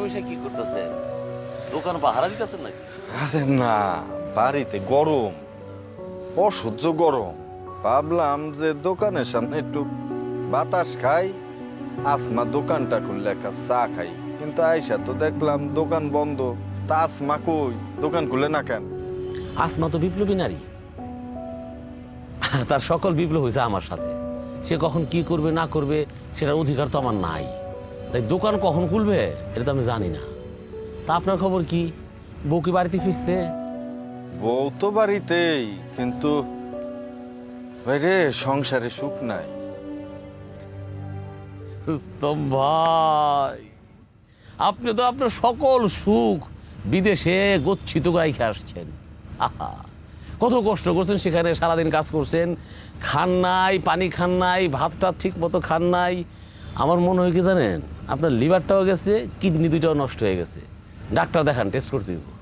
পয়সা কি করতেছে? দোকান পাহারা দিতেছেন নাকি? আরে না, বাড়িতে গরম, অসহ্য গরম। ভাবলাম যে দোকানের সামনে একটু বাতাস খাই, আসমা দোকানটা খুললে এক কাপ চা খাই। কিন্তু আইসা তো দেখলাম দোকান বন্ধ। তা আসমা কই, দোকান খুলে না কেন? আসমা তো বিপ্লবী নারী, তার সকল বিপ্লব হয়েছে আমার সাথে। সে কখন কি করবে না করবে সেটার অধিকার তো আমার নাই। তাই দোকান কখন খুলবে এটা তো আমি জানি না। তা আপনার খবর কি? বউ কি বাড়িতে ফিরছে? বউ তো বাড়িতেই, কিন্তু রে সংসারে সুখ নাই। রুস্তম ভাই, আপনি তো আপনার সকল সুখ বিদেশে গচ্ছিত গাইখে আসছেন। আহা, কত কষ্ট করছেন সেখানে, সারাদিন কাজ করছেন, খান নাই, পানি খান নাই, ভাতটা ঠিক মতো খান নাই। আমার মনে হয় কি জানেন, আপনার লিভারটাও গেছে, কিডনি দুইটাও নষ্ট হয়ে গেছে। ডাক্তার দেখান, টেস্ট করতে দিব।